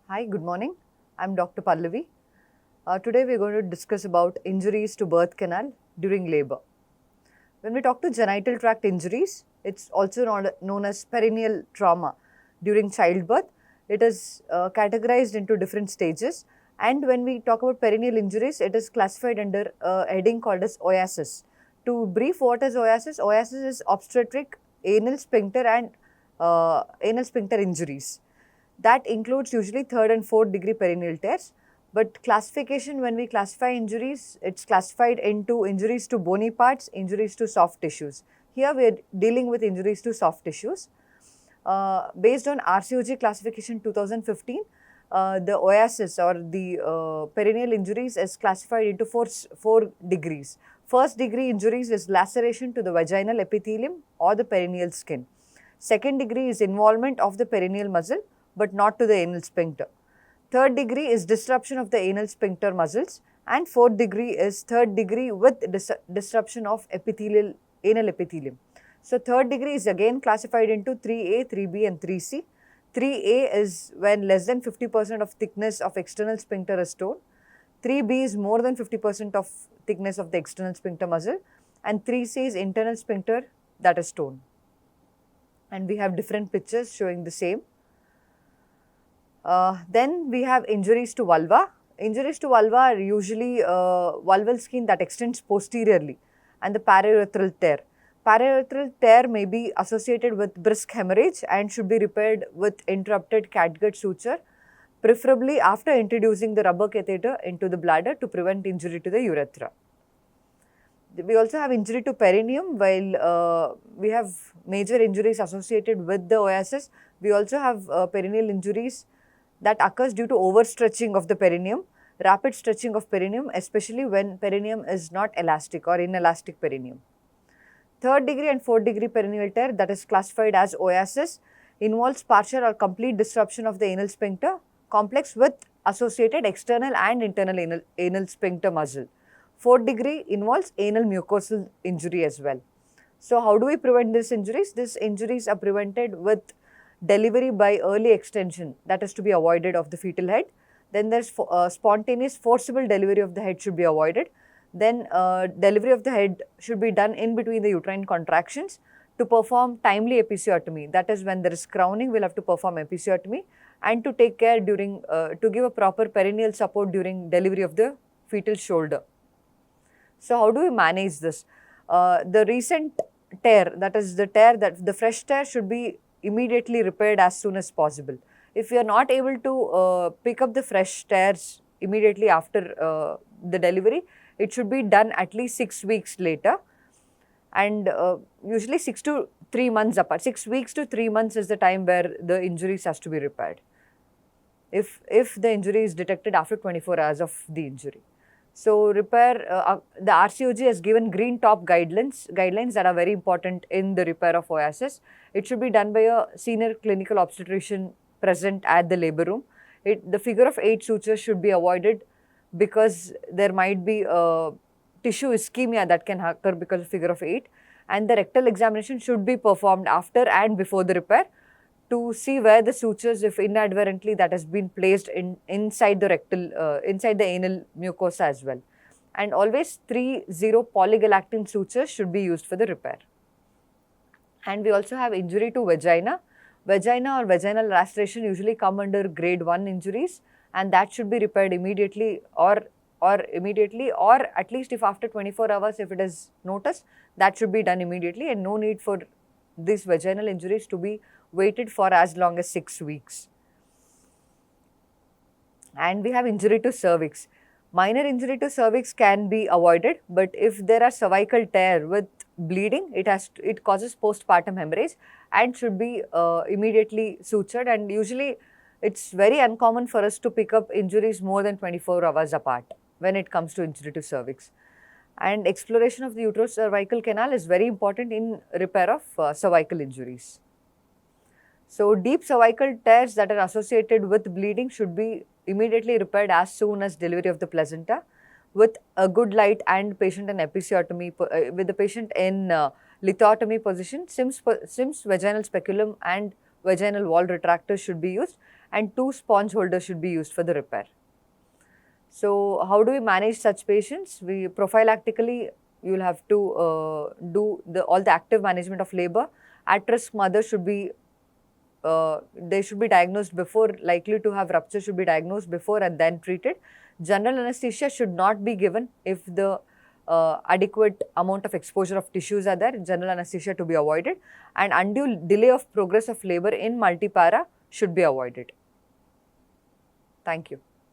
Hi, good morning. I'm Dr. Pallavi. Today we're going to discuss about injuries to birth canal during labor. When we talk to genital tract injuries, it's also known as perineal trauma during childbirth. It is categorized into different stages. And when we talk about perineal injuries, it is classified under a heading called as OASIS. To brief, what is OASIS? OASIS is obstetric, anal sphincter injuries. That includes usually third and fourth degree perineal tears. But classification, when we classify injuries, it's classified into injuries to bony parts, injuries to soft tissues. Here we are dealing with injuries to soft tissues. Based on RCOG classification 2015, the OASIS or the perineal injuries is classified into four degrees. First degree injuries is laceration to the vaginal epithelium or the perineal skin. Second degree is involvement of the perineal muscle but not to the anal sphincter. Third degree is disruption of the anal sphincter muscles, and fourth degree is third degree with disruption of anal epithelium. So third degree is again classified into 3A, 3B and 3C. 3A is when less than 50% of thickness of external sphincter is torn. 3B is more than 50% of thickness of the external sphincter muscle, and 3C is internal sphincter that is torn. And we have different pictures showing the same. Then we have injuries to vulva. Injuries to vulva are usually vulval skin that extends posteriorly and the paraurethral tear. Paraurethral tear may be associated with brisk hemorrhage and should be repaired with interrupted catgut suture, preferably after introducing the rubber catheter into the bladder to prevent injury to the urethra. We also have injury to perineum. While we have major injuries associated with the OASIS, we also have perineal injuries that occurs due to overstretching of the perineum, rapid stretching of perineum, especially when perineum is not elastic or inelastic perineum. Third degree and fourth degree perineal tear, that is classified as OASIS, involves partial or complete disruption of the anal sphincter complex with associated external and internal anal sphincter muscle. Fourth degree involves anal mucosal injury as well. So how do we prevent these injuries? These injuries are prevented with delivery by early extension, that is to be avoided, of the fetal head. Then there is spontaneous forcible delivery of the head should be avoided. Then delivery of the head should be done in between the uterine contractions to perform timely episiotomy. That is, when there is crowning, we will have to perform episiotomy, and to take care during, to give a proper perineal support during delivery of the fetal shoulder. So how do we manage this? The recent tear, that is the fresh tear, should be immediately repaired as soon as possible. If you are not able to pick up the fresh tears immediately after the delivery, it should be done at least 6 weeks later, and usually 6 to 3 months apart. 6 weeks to 3 months is the time where the injuries has to be repaired, if the injury is detected after 24 hours of the injury. So repair, the RCOG has given green top guidelines that are very important in the repair of OASIS. It should be done by a senior clinical obstetrician present at the labor room. The figure of 8 sutures should be avoided because there might be tissue ischemia that can occur because of figure of 8, and the rectal examination should be performed after and before the repair to see where the sutures, if inadvertently that has been placed inside the anal mucosa as well. And always 3-0 polygalactin sutures should be used for the repair. And we also have injury to vagina. Vagina or vaginal laceration usually come under grade 1 injuries, and that should be repaired immediately or at least if after 24 hours if it is noticed, that should be done immediately, and no need for these vaginal injuries to be waited for as long as 6 weeks. And we have injury to cervix. Minor injury to cervix can be avoided, but if there are cervical tear with bleeding, it causes postpartum hemorrhage and should be immediately sutured. And usually it's very uncommon for us to pick up injuries more than 24 hours apart when it comes to injury to cervix. And exploration of the uterocervical canal is very important in repair of cervical injuries. So deep cervical tears that are associated with bleeding should be immediately repaired as soon as delivery of the placenta with a good light and patient in episiotomy, with the patient in lithotomy position. Sims vaginal speculum and vaginal wall retractors should be used, and 2 sponge holders should be used for the repair. So, how do we manage such patients? We prophylactically, you will have to do all the active management of labor. At-risk mothers should be, they should be diagnosed before, likely to have rupture should be diagnosed before and then treated. General anesthesia should not be given if the adequate amount of exposure of tissues are there. General anesthesia to be avoided, and undue delay of progress of labor in multipara should be avoided. Thank you.